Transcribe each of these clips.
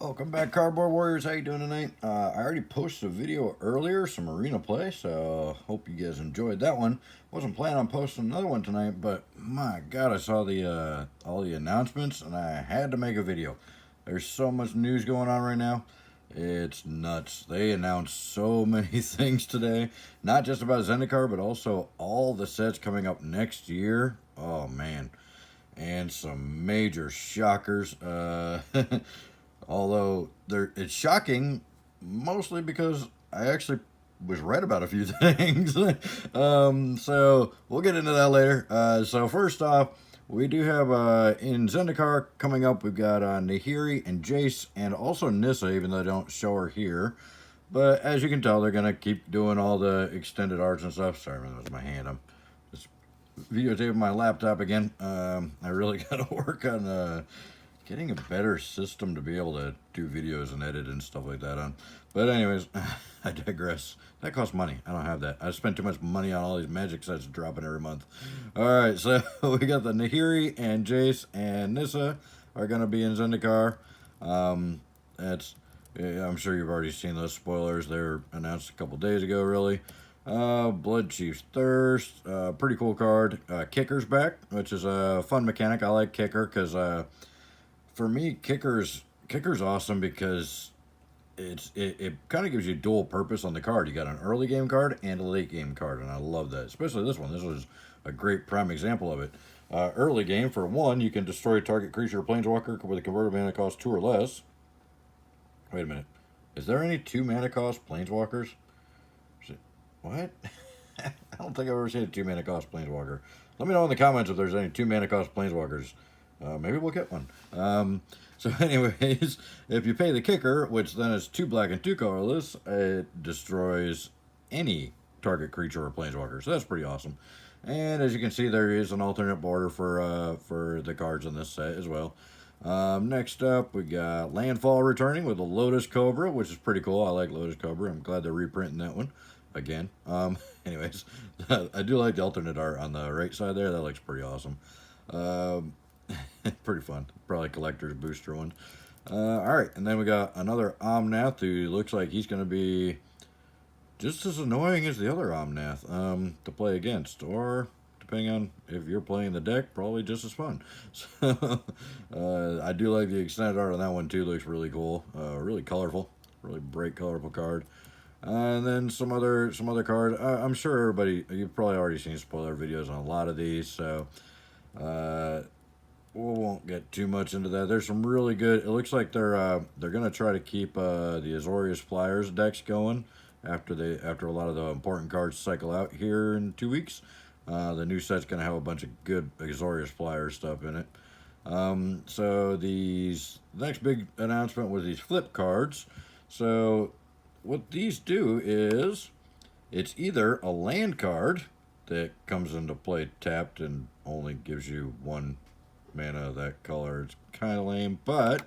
Welcome back, Cardboard Warriors. How you doing tonight? I already posted a video earlier, some arena play, so hope you guys enjoyed that one. Wasn't planning on posting another one tonight, but my God, I saw the all the announcements, and I had to make a video. There's so much news going on right now. It's nuts. They announced so many things today, not just about Zendikar, but also all the sets coming up next year. Oh man, and some major shockers. Although it's shocking, mostly because I actually was right about a few things. So we'll get into that later. So first off, we do have in Zendikar coming up. We've got Nahiri and Jace, and also Nissa, even though I don't show her here. But as you can tell, they're gonna keep doing all the extended arts and stuff. Sorry, man, that was my hand. I'm just videotaping my laptop again. I really gotta work on getting a better system to be able to do videos and edit and stuff like that on. But anyways, I digress. That costs money. I don't have that. I spend too much money on all these magic sets dropping every month. Alright, so we got the Nahiri and Jace and Nissa are going to be in Zendikar. I'm sure you've already seen those spoilers. They were announced a couple days ago, really. Blood Chief's Thirst, pretty cool card. Kicker's back, which is a fun mechanic. I like Kicker because for me, kicker's awesome because it kind of gives you dual purpose on the card. You got an early game card and a late game card, and I love that. Especially this one. This was a great prime example of it. Early game, for one, you can destroy target creature or planeswalker with a converted mana cost 2 or less. Wait a minute. Is there any 2 mana cost planeswalkers? What? I don't think I've ever seen a 2 mana cost planeswalker. Let me know in the comments if there's any 2 mana cost planeswalkers. Maybe we'll get one. So anyways, if you pay the kicker, which then is 2 black and 2 colorless, it destroys any target creature or planeswalker. So that's pretty awesome. And as you can see, there is an alternate border for the cards in this set as well. Next up, we got Landfall returning with a Lotus Cobra, which is pretty cool. I like Lotus Cobra. I'm glad they're reprinting that one again. Anyways, I do like the alternate art on the right side there. That looks pretty awesome. Pretty fun. Probably collector's booster one. Alright, and then we got another Omnath who looks like he's going to be just as annoying as the other Omnath to play against. Or, depending on if you're playing the deck, probably just as fun. So, I do like the extended art on that one too. Looks really cool. Really colorful. Really bright, colorful card. And then some other card. I'm sure everybody, you've probably already seen spoiler videos on a lot of these. So, we won't get too much into that. There's some really good. It looks like they're gonna try to keep the Azorius Flyers decks going after a lot of the important cards cycle out here in 2 weeks. The new set's gonna have a bunch of good Azorius Flyers stuff in it. So the next big announcement was these flip cards. So what these do is it's either a land card that comes into play tapped and only gives you 1 mana of that color. It's kind of lame, but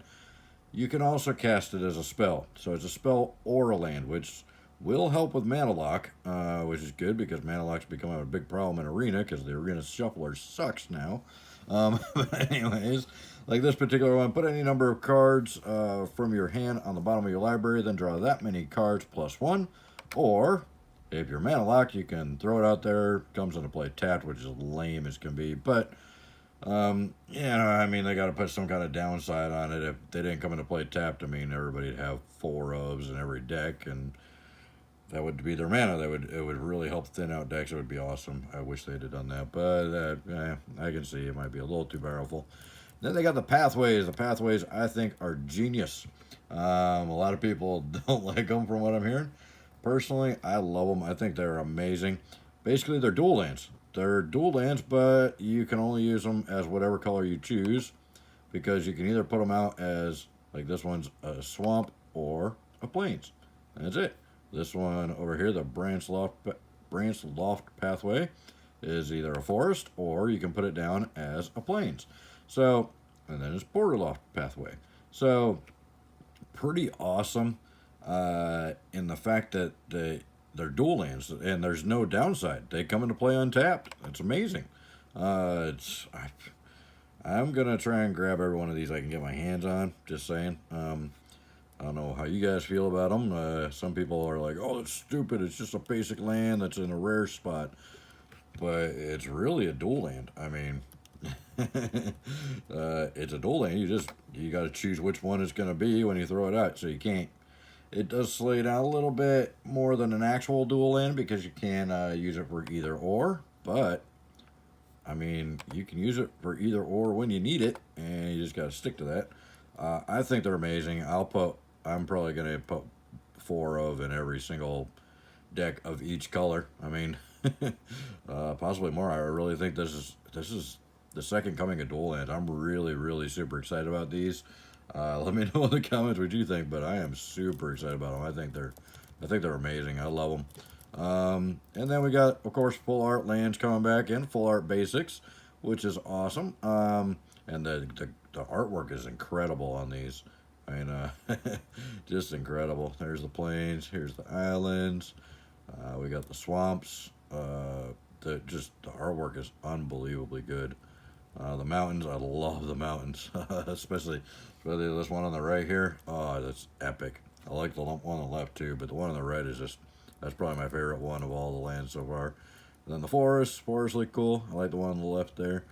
you can also cast it as a spell. So it's a spell or a land, which will help with mana lock, which is good because mana lock's becoming a big problem in Arena because the Arena Shuffler sucks now. But anyways, like this particular one, put any number of cards from your hand on the bottom of your library, then draw that many cards plus 1. Or, if you're mana locked, you can throw it out there. Comes into play tapped, which is lame as can be. But I mean, they got to put some kind of downside on it. If they didn't come into play tapped, I mean, everybody'd have 4 ofs in every deck, and that would be their mana. It would really help thin out decks. It would be awesome. I wish they'd have done that, but I can see it might be a little too powerful. Then they got the pathways. The pathways, I think, are genius. A lot of people don't like them from what I'm hearing. Personally, I love them. I think they're amazing. Basically, they're dual lands. They're dual lands, but you can only use them as whatever color you choose because you can either put them out as, like this one's a swamp or a plains. And that's it. This one over here, the branch loft pathway, is either a forest or you can put it down as a plains. So, and then it's border loft pathway. So, pretty awesome in the fact that they're dual lands and there's no downside. They come into play untapped. It's amazing. I'm gonna try and grab every one of these I can get my hands on. Just saying. I don't know how you guys feel about them. Some people are like, oh, it's stupid. It's just a basic land that's in a rare spot. But it's really a dual land. I mean, it's a dual land. You got to choose which one it's going to be when you throw it out. So you can't. It does slow you down a little bit more than an actual dual land because you can use it for either or. But I mean, you can use it for either or when you need it, and you just got to stick to that. I think they're amazing. I'm probably going to put 4 of in every single deck of each color. I mean, possibly more. I really think this is the second coming of dual lands. I'm really super excited about these. Let me know in the comments what you think, but I am super excited about them. I think they're amazing. I love them. And then we got, of course, full art lands coming back in, full art basics, which is awesome. And the artwork is incredible on these. I mean, just incredible. There's the plains, here's the islands, we got the swamps. The artwork is unbelievably good. The mountains, I love the mountains, especially this one on the right here. Oh, that's epic. I like the one on the left too, but the one on the right is that's probably my favorite one of all the lands so far. And then the forests look cool. I like the one on the left there.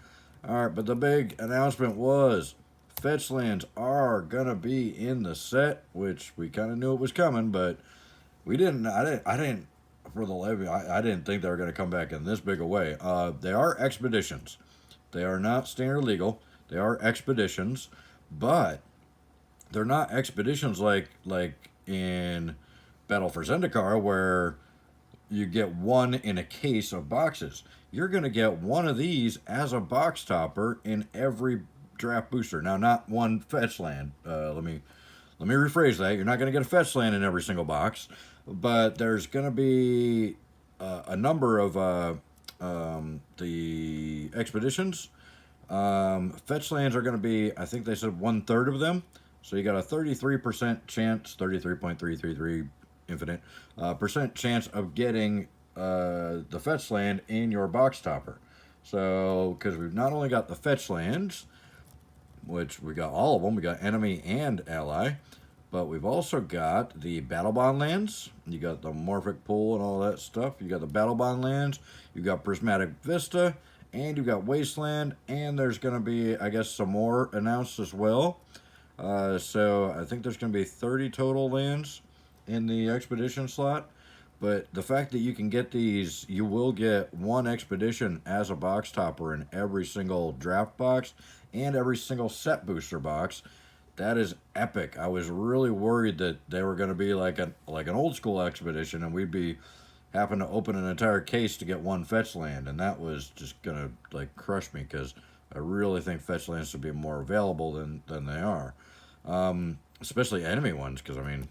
All right, but the big announcement was fetch lands are gonna be in the set, which we kind of knew it was coming, but we didn't. I didn't for the levy. I didn't think they were gonna come back in this big a way. They are expeditions. They are not standard legal. They are expeditions, but they're not expeditions like in Battle for Zendikar where you get one in a case of boxes. You're going to get one of these as a box topper in every draft booster. Now, not one fetch land. Let me rephrase that. You're not going to get a fetch land in every single box, but there's going to be a number of the expeditions. Fetch lands are going to be, I think they said 1/3 of them. So you got a 33% chance, 33.333 infinite percent chance of getting the fetch land in your box topper. So, because we've not only got the fetch lands, which we got all of them, we got enemy and ally, but we've also got the battle bond lands. You got the morphic pool and all that stuff. You got the battle bond lands. You got prismatic vista, and you got wasteland. And there's going to be, I guess, some more announced as well. So I think there's going to be 30 total lands in the expedition slot. But the fact that you can get these, you will get one expedition as a box topper in every single draft box and every single set booster box. That is epic. I was really worried that they were going to be like an old school expedition and we'd be having to open an entire case to get one fetch land, and that was just going to like crush me because I really think fetch lands should be more available than they are. Especially enemy ones, because I mean,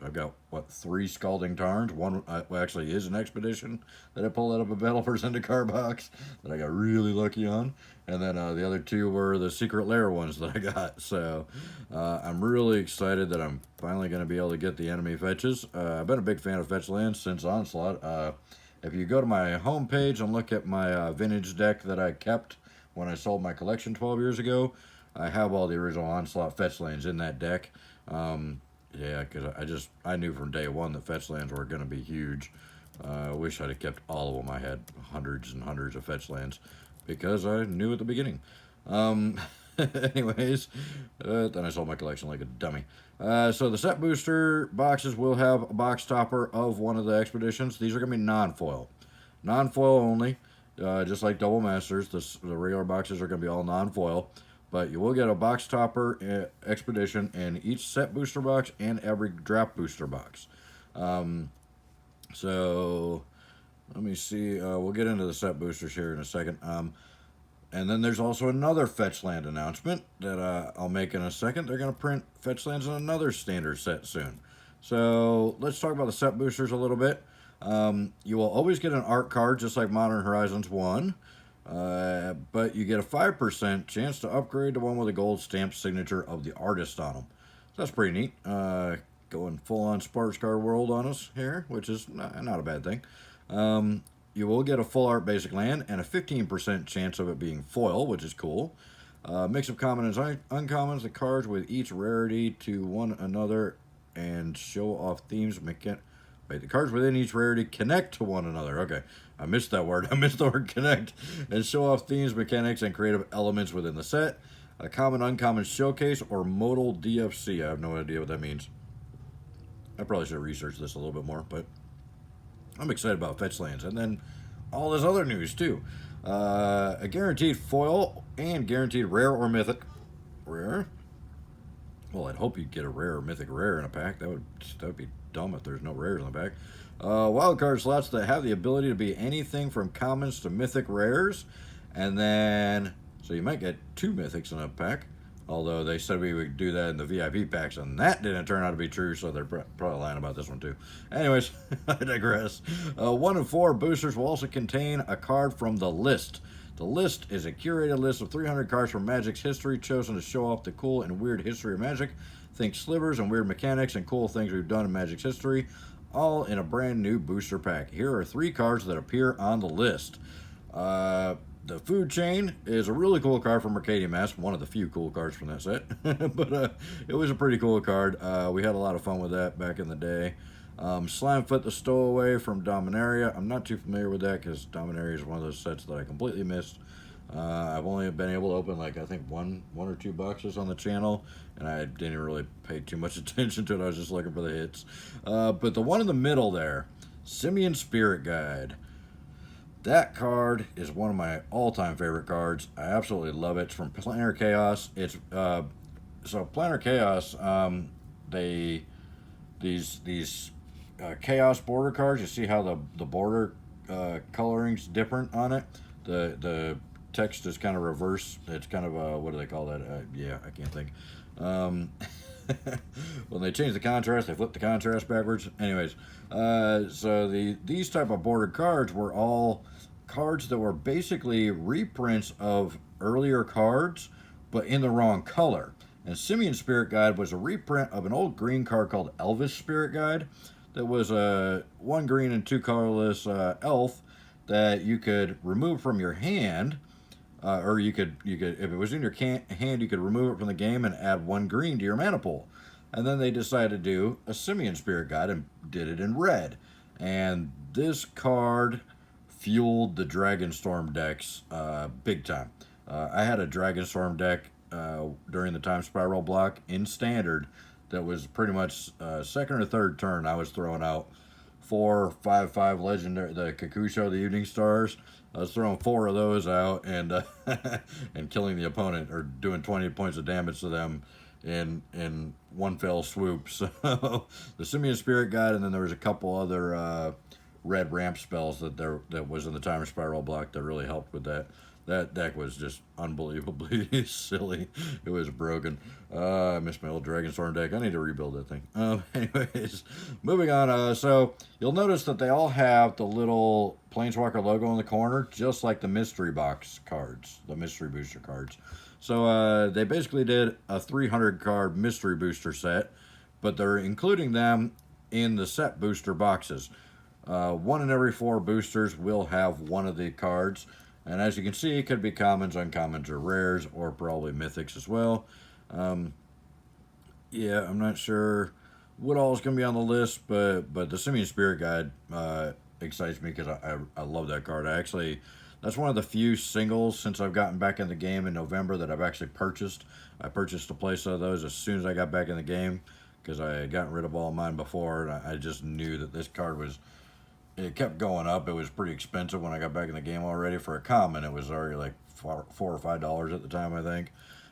I've got, 3 Scalding Tarns. One actually is an expedition that I pulled out of a Battle for Zendikar box that I got really lucky on. And then the other 2 were the Secret Lair ones that I got. So I'm really excited that I'm finally going to be able to get the enemy fetches. I've been a big fan of fetch lands since Onslaught. If you go to my homepage and look at my vintage deck that I kept when I sold my collection 12 years ago, I have all the original Onslaught fetch lands in that deck. Yeah, because I knew from day one that fetch lands were going to be huge. I wish I'd have kept all of them. I had hundreds and hundreds of fetch lands because I knew at the beginning. Anyways, then I sold my collection like a dummy. So the set booster boxes will have a box topper of one of the expeditions. These are going to be non-foil. Non-foil only. Just like Double Masters, the regular boxes are going to be all non-foil. But you will get a box topper expedition in each set booster box and every draft booster box. So let me see. We'll get into the set boosters here in a second. And then there's also another fetch land announcement that I'll make in a second. They're going to print fetch lands in another standard set soon. So let's talk about the set boosters a little bit. You will always get an art card just like Modern Horizons 1. But you get a 5% chance to upgrade to one with a gold stamped signature of the artist on them. So that's pretty neat. Going full on Sparks Card World on us here, which is not a bad thing. You will get a full art basic land and a 15% chance of it being foil, which is cool. Mix of common and uncommons, the cards with each rarity to one another and show off themes. Wait, the cards within each rarity connect to one another. Okay, I missed that word. I missed the word connect. And show off themes, mechanics, and creative elements within the set. A common, uncommon showcase, or modal DFC. I have no idea what that means. I probably should have researched this a little bit more, but I'm excited about Fetchlands. And then all this other news, too. A guaranteed foil and guaranteed rare or mythic. Rare? Well, I'd hope you'd get a rare or mythic rare in a pack. That would be dumb if there's no rares in the pack. Wildcard slots that have the ability to be anything from commons to mythic rares. And then, so you might get 2 mythics in a pack. Although they said we would do that in the VIP packs, and that didn't turn out to be true, so they're probably lying about this one too. Anyways, I digress. 1 and 4 boosters will also contain a card from the list. The list is a curated list of 300 cards from Magic's history, chosen to show off the cool and weird history of Magic. Think slivers and weird mechanics and cool things we've done in Magic's history, all in a brand new booster pack. Here are 3 cards that appear on the list. The Food Chain is a really cool card from Arcadian Mask, one of the few cool cards from that set. But it was a pretty cool card. We had a lot of fun with that back in the day. Slamfoot the Stowaway from Dominaria. I'm not too familiar with that because Dominaria is one of those sets that I completely missed. I've only been able to open, like, I think one or two boxes on the channel, and I didn't really pay too much attention to it. I was just looking for the hits. But the one in the middle there, Simian Spirit Guide. That card is one of my all-time favorite cards. I absolutely love it. It's from Planar Chaos. It's so Planar Chaos. These Chaos border cards. You see how the border coloring's different on it. The text is kind of reverse. It's kind of what do they call that? Yeah, I can't think. When they change the contrast, they flip the contrast backwards. Anyways, so these type of bordered cards were all cards that were basically reprints of earlier cards, but in the wrong color. And Simian Spirit Guide was a reprint of an old green card called Elvis Spirit Guide. That was a 1 green and 2 colorless elf that you could remove from your hand, or you could if it was in your hand, you could remove it from the game and add 1 green to your mana pool. And then they decided to do a Simian Spirit Guide and did it in red. And this card fueled the Dragonstorm decks big time. I had a Dragonstorm deck during the Time Spiral block in Standard that was pretty much second or third turn. I was throwing out 4, 5 legendary, the Kakusho, the Evening Stars. I was throwing 4 of those out and and killing the opponent, or doing 20 points of damage to them in one fell swoop. So the Simian Spirit Guide, and then there was a couple other red ramp spells that was in the Time Spiral block that really helped with that. That deck was just unbelievably silly. It was broken. I missed my old Dragonstorm deck. I need to rebuild that thing. Anyways, moving on. So you'll notice that they all have the little Planeswalker logo in the corner, just like the mystery box cards, the mystery booster cards. So they basically did a 300 card mystery booster set, but they're including them in the set booster boxes. 1 in every 4 boosters will have one of the cards. And as you can see, it could be commons, uncommons, or rares, or probably mythics as well. Yeah, I'm not sure what all is going to be on the list, but the Simian Spirit Guide excites me because I love that card. That's one of the few singles since I've gotten back in the game in November that I've actually purchased. I purchased a place of those as soon as I got back in the game because I had gotten rid of all of mine before, and I just knew that this card was... It kept going up. It was pretty expensive when I got back in the game already. For a common, it was already like $4 or $5 at the time, I think.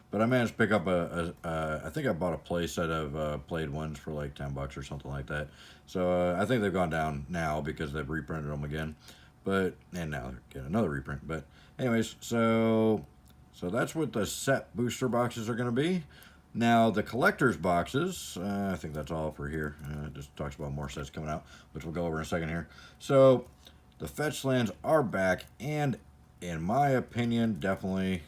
But I managed to pick up I think I bought a play set of played ones for like $10 or something like that. So I think they've gone down now because they've reprinted them again. And now they're getting another reprint. But anyways, so that's what the set booster boxes are going to be. Now, the collector's boxes, I think that's all for here. It just talks about more sets coming out, which we'll go over in a second here. So, the Fetchlands are back, and in my opinion, definitely,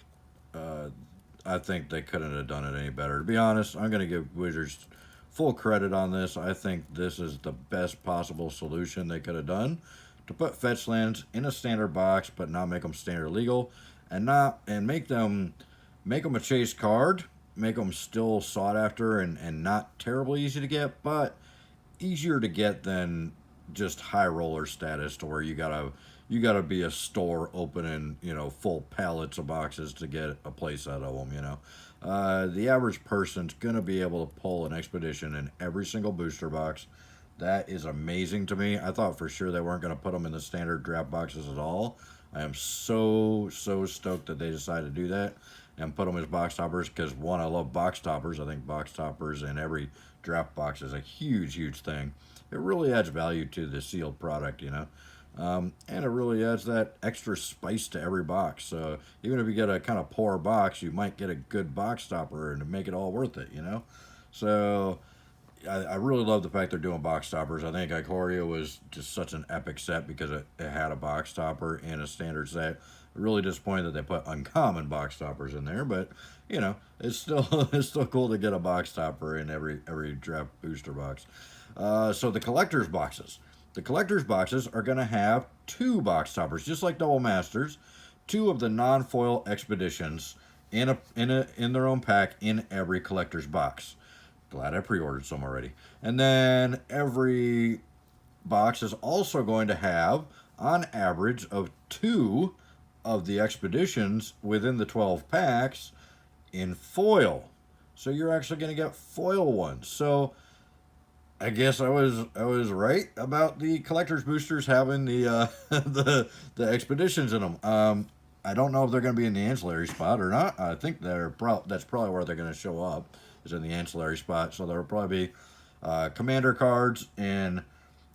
I think they couldn't have done it any better. To be honest, I'm going to give Wizards full credit on this. I think this is the best possible solution they could have done to put Fetchlands in a standard box, but not make them standard legal, and make them a chase card. make them still sought after and not terribly easy to get, but easier to get than just high roller status to where you gotta be a store opening, full pallets of boxes to get a place out of them. The average person's gonna be able to pull an expedition in every single booster box. That is amazing to me. I thought for sure they weren't gonna put them in the standard draft boxes at all. I am so stoked that they decided to do that and put them as box toppers because one, I love box toppers. I think box toppers in every draft box is a huge thing. It really adds value to the sealed product. And it really adds that extra spice to every box. So even if you get a kind of poor box, you might get a good box topper and make it all worth it. So I really love the fact they're doing box toppers. I think Ikoria was just such an epic set because it had a box topper and a standard set. Really disappointed that they put uncommon box toppers in there, but it's still it's still cool to get a box topper in every draft booster box. So the collector's boxes. The collector's boxes are going to have 2 box toppers, just like Double Masters, 2 of the non-foil expeditions in their own pack in every collector's box. Glad I pre-ordered some already. And then every box is also going to have, on average, of 2 of the expeditions within the 12 packs in foil. So you're actually going to get foil ones. So I guess I was right about the collector's boosters having the the expeditions in them. I don't know if they're going to be in the ancillary spot or not. I think that's probably where they're going to show up, is in the ancillary spot. So there will probably be commander cards in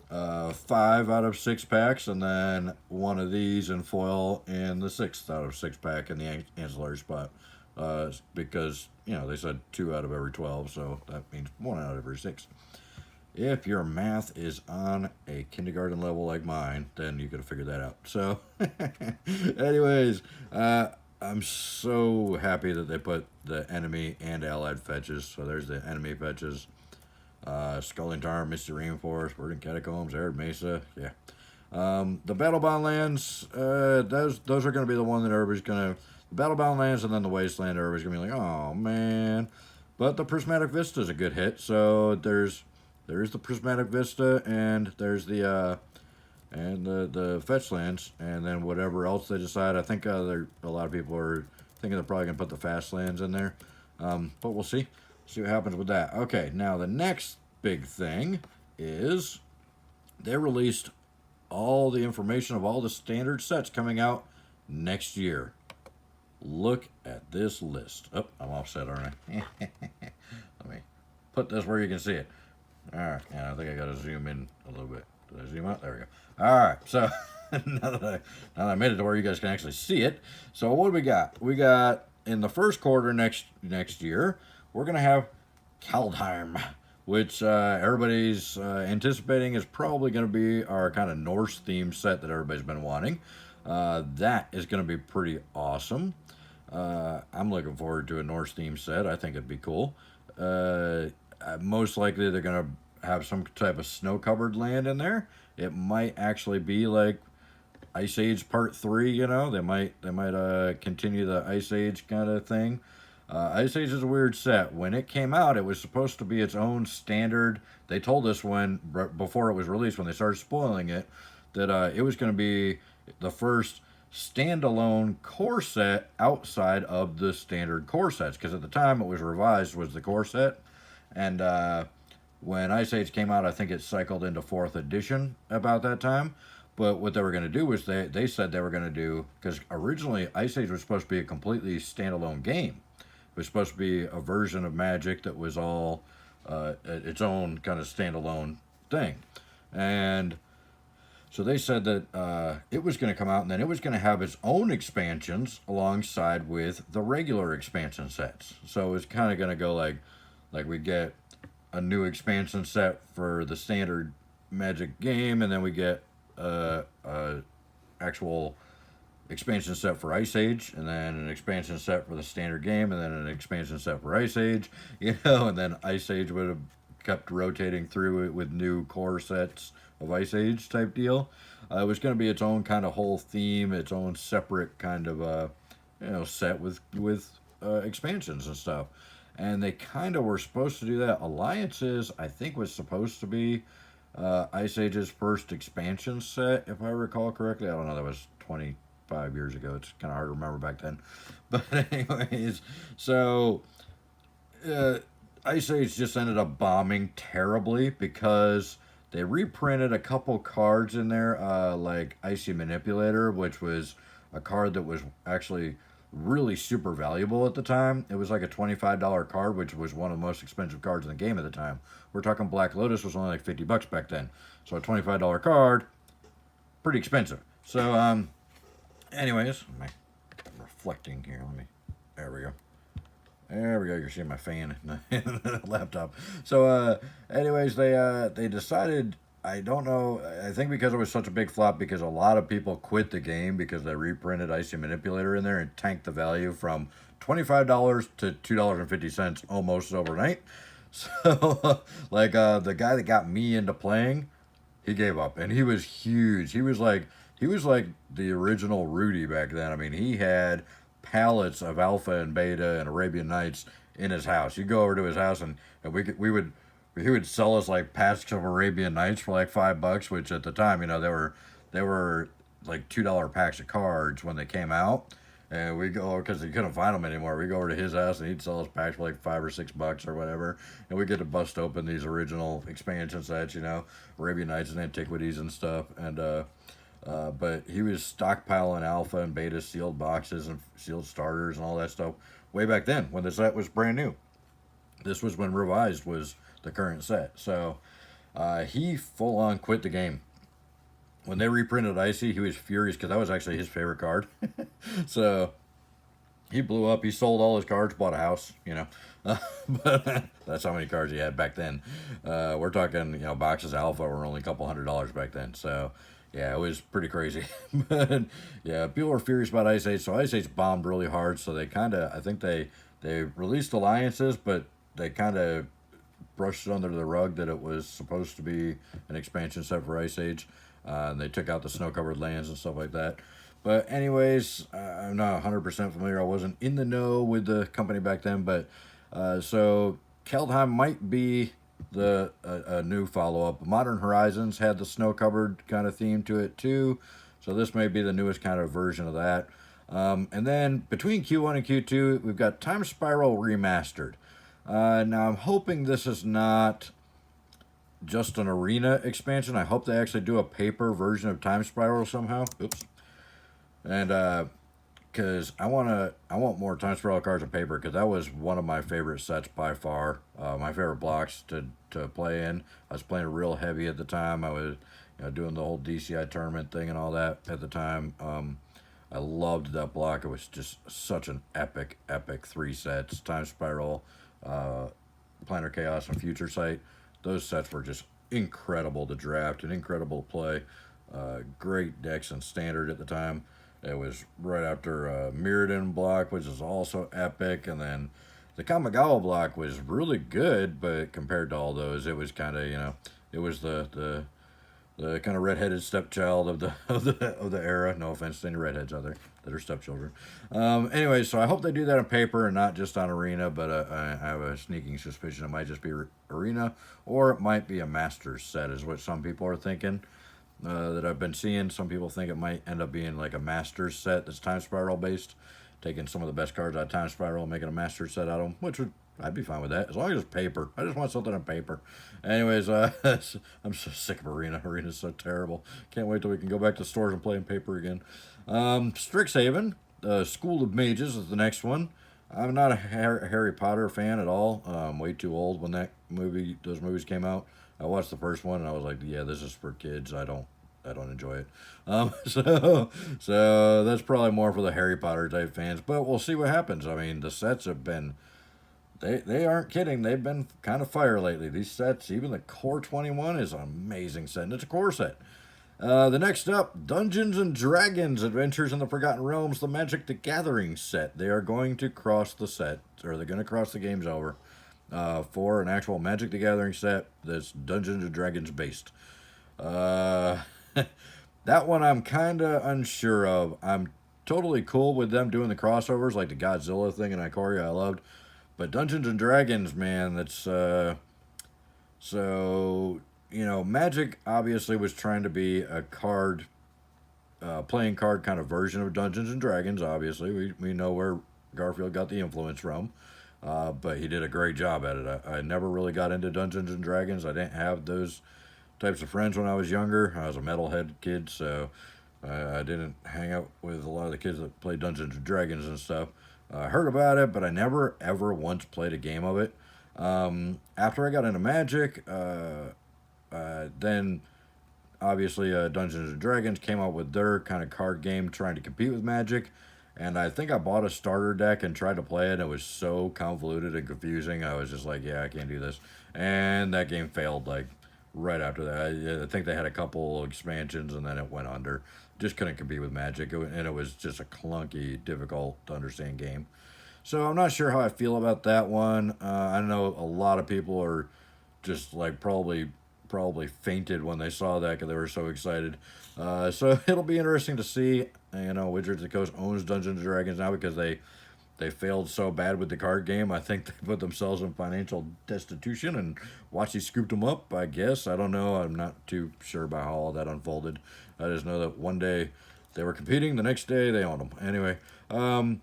5 out of 6 packs, and then one of these in foil in the 6th out of 6 pack in the ancillary spot. Because they said 2 out of every 12, so that means 1 out of every 6. If your math is on a kindergarten level like mine, then you could have figured that out. So, anyways, I'm so happy that they put the enemy and allied fetches. So there's the enemy fetches. Sculling Tarn, Misty Rainforest, Verdant Catacombs, Arid Mesa. Yeah. The Battlebound lands, those are going to be the one that everybody's going to... The Battlebound lands and then the Wasteland, everybody's going to be like, oh, man. But the Prismatic Vista is a good hit. So there's the Prismatic Vista, and there's the Fetchlands, and then whatever else they decide. I think a lot of people are thinking they're probably going to put the Fast Lands in there. But we'll see. See what happens with that. Okay, now the next big thing is they released all the information of all the standard sets coming out next year. Look at this list. Oh, I'm offset, aren't I? Let me put this where you can see it. All right, and I think I got to zoom in a little bit. Did I zoom out? There we go. All right, so now that I made it to where you guys can actually see it. So what do we got? We got in the first quarter next year, we're gonna have Kaldheim, which everybody's anticipating is probably going to be our kind of Norse themed set that everybody's been wanting. That is going to be pretty awesome. I'm looking forward to a Norse themed set. I think it'd be cool. Most likely they're going to have some type of snow-covered land in there. It might actually be like Ice Age Part 3, They might continue the Ice Age kind of thing. Ice Age is a weird set. When it came out, it was supposed to be its own standard. They told us before it was released, when they started spoiling it, that it was going to be the first standalone core set outside of the standard core sets. Because at the time it was revised was the core set. And when Ice Age came out, I think it cycled into 4th edition about that time. But what they were going to do was they said they were going to do, because originally Ice Age was supposed to be a completely standalone game. It was supposed to be a version of Magic that was all its own kind of standalone thing. And so they said that it was going to come out, and then it was going to have its own expansions alongside with the regular expansion sets. So it was kind of going to go like we get a new expansion set for the standard Magic game, and then we get a actual expansion set for Ice Age, and then an expansion set for the standard game, and then an expansion set for Ice Age, and then Ice Age would have kept rotating through it with new core sets of Ice Age type deal. It was going to be its own kind of whole theme, its own separate kind of set with expansions and stuff. and they kind of were supposed to do that. Alliances, I think, was supposed to be Ice Age's first expansion set, if I recall correctly. I don't know, that was 25 years ago. It's kind of hard to remember back then. But anyways, so Ice Age just ended up bombing terribly because they reprinted a couple cards in there, like Icy Manipulator, which was a card that was actually really super valuable at the time. It was like a $25 card, which was one of the most expensive cards in the game at the time. We're talking Black Lotus was only like $50 back then. So a $25 card, pretty expensive. So, anyways, I'm reflecting here. There we go. There we go. You're seeing my fan in the laptop. So, anyways, they decided. I don't know. I think because it was such a big flop, because a lot of people quit the game because they reprinted Icy Manipulator in there and tanked the value from $25 to $2.50 almost overnight. So, like the guy that got me into playing, he gave up, and he was huge. He was like the original Rudy back then. I mean, he had pallets of Alpha and Beta and Arabian Nights in his house. You go over to his house, and he would sell us like packs of Arabian Nights for like $5, which at the time, they were like $2 packs of cards when they came out. And we go, because he couldn't find them anymore. We go over to his house and he'd sell us packs for like $5 or $6 or whatever. And we get to bust open these original expansion sets, Arabian Nights and Antiquities and stuff. And but he was stockpiling Alpha and Beta sealed boxes and sealed starters and all that stuff way back then when the set was brand new. This was when Revised was the current set. So he full on quit the game. When they reprinted Icy, he was furious because that was actually his favorite card. So he blew up. He sold all his cards, bought a house. But that's how many cards he had back then. We're talking, boxes Alpha were only a couple $100 back then. So yeah, it was pretty crazy. But yeah, people were furious about Ice Age. So Ice Age bombed really hard. So I think they released alliances, but they kind of brushed it under the rug that it was supposed to be an expansion set for Ice Age. And they took out the snow-covered lands and stuff like that. But anyways, I'm not 100% familiar. I wasn't in the know with the company back then. But so Keldheim might be a new follow-up. Modern Horizons had the snow-covered kind of theme to it too. So this may be the newest kind of version of that. And then between Q1 and Q2, we've got Time Spiral Remastered. Now I'm hoping this is not just an arena expansion. I hope they actually do a paper version of Time Spiral somehow. Oops. And because I want more Time Spiral cards on paper, because that was one of my favorite sets by far. My favorite blocks to play in. I was playing real heavy at the time. I was doing the whole DCI tournament thing and all that at the time. I loved that block. It was just such an epic 3 sets. Time Spiral, Planar Chaos, and Future Sight. Those sets were just incredible to draft and incredible to play. Great decks in Standard at the time. It was right after Mirrodin block, which is also epic. And then the Kamigawa block was really good, but compared to all those, it was kind of, it was the kind of redheaded stepchild of the era. No offense to any redheads out there that are stepchildren. Anyway, so I hope they do that on paper and not just on arena. But I have a sneaking suspicion it might just be arena, or it might be a Masters set, is what some people are thinking. That I've been seeing. Some people think it might end up being like a Masters set that's Time Spiral based, taking some of the best cards out of Time Spiral and making a Masters set out of them, which I'd be fine with that, as long as it's paper. I just want something on paper. Anyways, I'm so sick of Arena. Arena's so terrible. Can't wait till we can go back to stores and play in paper again. Strixhaven, School of Mages is the next one. I'm not a Harry Potter fan at all. I'm way too old when those movies came out. I watched the first one and I was like, yeah, this is for kids. I don't enjoy it. So that's probably more for the Harry Potter type fans. But we'll see what happens. I mean, the sets have been. They aren't kidding. They've been kind of fire lately. These sets, even the Core 21 is an amazing set, and it's a core set. The next up, Dungeons and Dragons: Adventures in the Forgotten Realms, the Magic the Gathering set. They are going to cross the set, or they're going to cross the games over for an actual Magic the Gathering set that's Dungeons and Dragons based. That one I'm kind of unsure of. I'm totally cool with them doing the crossovers, like the Godzilla thing in Ikoria I loved. But Dungeons and Dragons, man, that's so you know, Magic obviously was trying to be a playing card kind of version of Dungeons and Dragons. Obviously, we know where Garfield got the influence from, but he did a great job at it. I never really got into Dungeons and Dragons. I didn't have those types of friends when I was younger. I was a metalhead kid, so I didn't hang out with a lot of the kids that played Dungeons and Dragons and stuff. I heard about it, but I never ever once played a game of it. After I got into Magic, then obviously Dungeons and Dragons came out with their kind of card game trying to compete with Magic. And I think I bought a starter deck and tried to play it. And it was so convoluted and confusing. I was just like, yeah, I can't do this. And that game failed like right after that. I think they had a couple expansions and then it went under. Just couldn't compete with Magic. And it was just a clunky, difficult to understand game. So I'm not sure how I feel about that one. I know a lot of people are just like probably fainted when they saw that because they were so excited. So it'll be interesting to see. You know, Wizards of the Coast owns Dungeons and Dragons now because they failed so bad with the card game. I think they put themselves in financial destitution, and WotC scooped them up, I guess. I don't know. I'm not too sure about how all that unfolded. I just know that one day they were competing, the next day they owned them. Anyway, and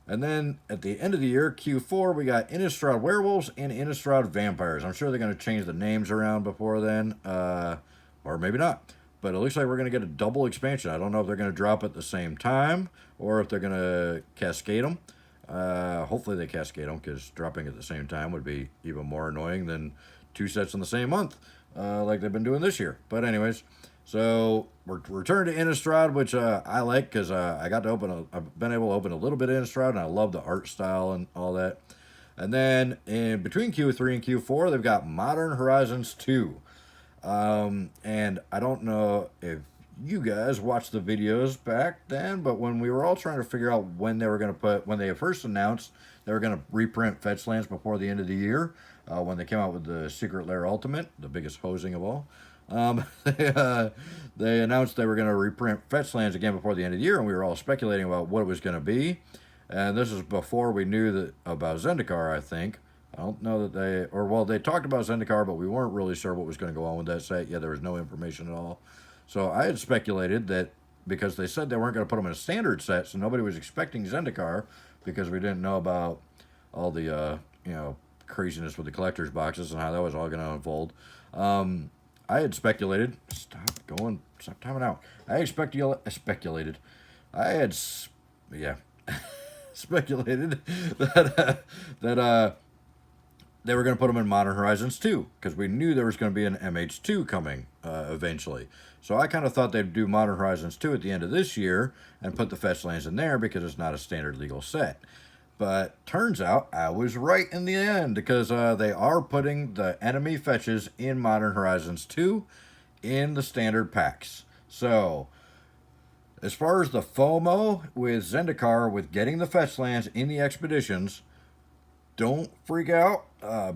then at the end of the year, Q4, we got Innistrad Werewolves and Innistrad Vampires. I'm sure they're going to change the names around before then, or maybe not. But it looks like we're going to get a double expansion. I don't know if they're going to drop at the same time or if they're going to cascade them. Hopefully they cascade them because dropping at the same time would be even more annoying than two sets in the same month like they've been doing this year. But anyways, so we're returned to Innistrad, which I like because I've been able to open a little bit of Innistrad, and I love the art style and all that. And then in between Q3 and Q4, they've got Modern Horizons 2. And I don't know if you guys watched the videos back then, but when we were all trying to figure out when they first announced they were going to reprint Fetchlands before the end of the year, when they came out with the Secret Lair Ultimate, the biggest hosing of all, they announced they were going to reprint Fetchlands again before the end of the year, and we were all speculating about what it was going to be. And this is before we knew about Zendikar, I think. I don't know that they talked about Zendikar, but we weren't really sure what was going to go on with that set. Yeah, there was no information at all. So I had speculated that because they said they weren't going to put them in a standard set, so nobody was expecting Zendikar because we didn't know about all the, craziness with the collector's boxes and how that was all going to unfold. I had speculated. Stop timing out. Speculated that they were going to put them in Modern Horizons 2 because we knew there was going to be an MH2 coming eventually. So I kind of thought they'd do Modern Horizons 2 at the end of this year and put the Fetchlands in there because it's not a standard legal set. But turns out I was right in the end because they are putting the enemy fetches in Modern Horizons 2 in the standard packs. So as far as the FOMO with Zendikar with getting the Fetchlands in the expeditions, don't freak out.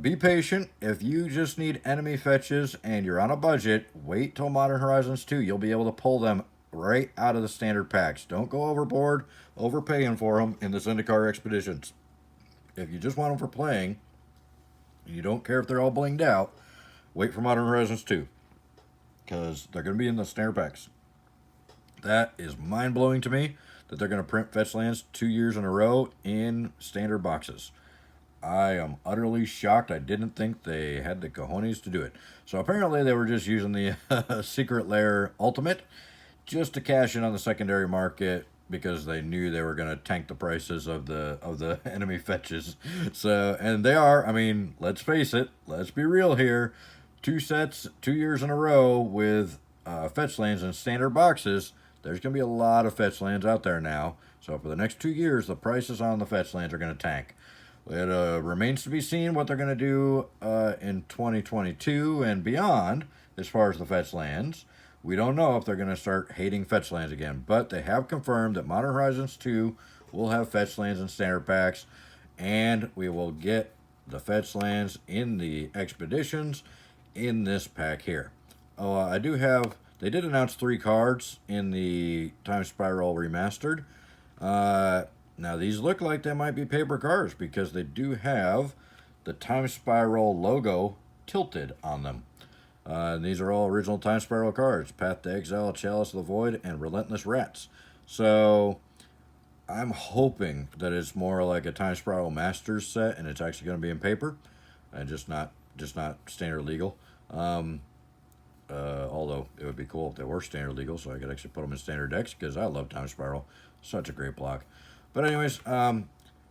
Be patient. If you just need enemy fetches and you're on a budget, wait till Modern Horizons 2. You'll be able to pull them right out of the standard packs. Don't go overboard, overpaying for them in the Zendikar expeditions. If you just want them for playing, you don't care if they're all blinged out, wait for Modern Horizons 2. Because they're going to be in the standard packs. That is mind-blowing to me that they're going to print Fetchlands 2 years in a row in standard boxes. I am utterly shocked. I didn't think they had the cojones to do it. So apparently they were just using the Secret Lair Ultimate just to cash in on the secondary market because they knew they were going to tank the prices of the enemy fetches. So, and they are, I mean, let's face it, let's be real here. 2 sets, 2 years in a row with Fetchlands in standard boxes. There's going to be a lot of Fetchlands out there now. So for the next 2 years, the prices on the Fetchlands are going to tank. It remains to be seen what they're going to do in 2022 and beyond as far as the Fetchlands. We don't know if they're going to start hating Fetchlands again, but they have confirmed that Modern Horizons 2 will have Fetchlands in standard packs, and we will get the Fetchlands in the expeditions in this pack here. Oh, they did announce 3 cards in the Time Spiral Remastered. Now, these look like they might be paper cards because they do have the Time Spiral logo tilted on them. And these are all original Time Spiral cards. Path to Exile, Chalice of the Void, and Relentless Rats. So, I'm hoping that it's more like a Time Spiral Masters set, and it's actually going to be in paper, and just not standard legal. Although it would be cool if they were standard legal, so I could actually put them in standard decks because I love Time Spiral. Such a great block. But anyways,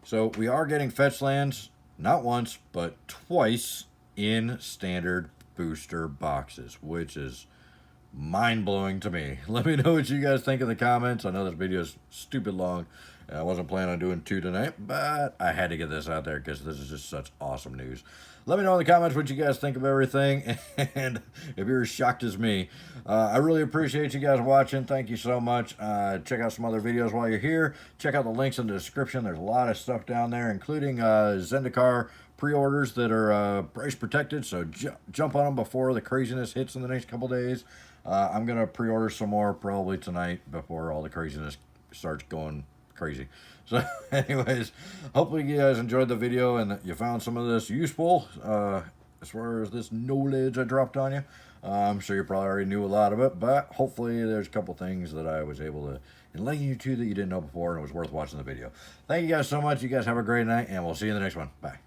so we are getting fetch lands not once but twice in standard booster boxes, which is mind-blowing to me. Let me know what you guys think in the comments. I know this video is stupid long. I wasn't planning on doing 2 tonight, but I had to get this out there because this is just such awesome news. Let me know in the comments what you guys think of everything, and if you're as shocked as me. I really appreciate you guys watching. Thank you so much. Check out some other videos while you're here. Check out the links in the description. There's a lot of stuff down there, including Zendikar pre-orders that are price protected, so jump on them before the craziness hits in the next couple days. I'm going to pre-order some more probably tonight before all the craziness starts going crazy. So anyways, hopefully you guys enjoyed the video and you found some of this useful as far as this knowledge I dropped on you. I'm sure you probably already knew a lot of it, but hopefully there's a couple things that I was able to enlighten you to that you didn't know before, and it was worth watching the video. Thank you guys so much. You guys have a great night, and we'll see you in the next one. Bye.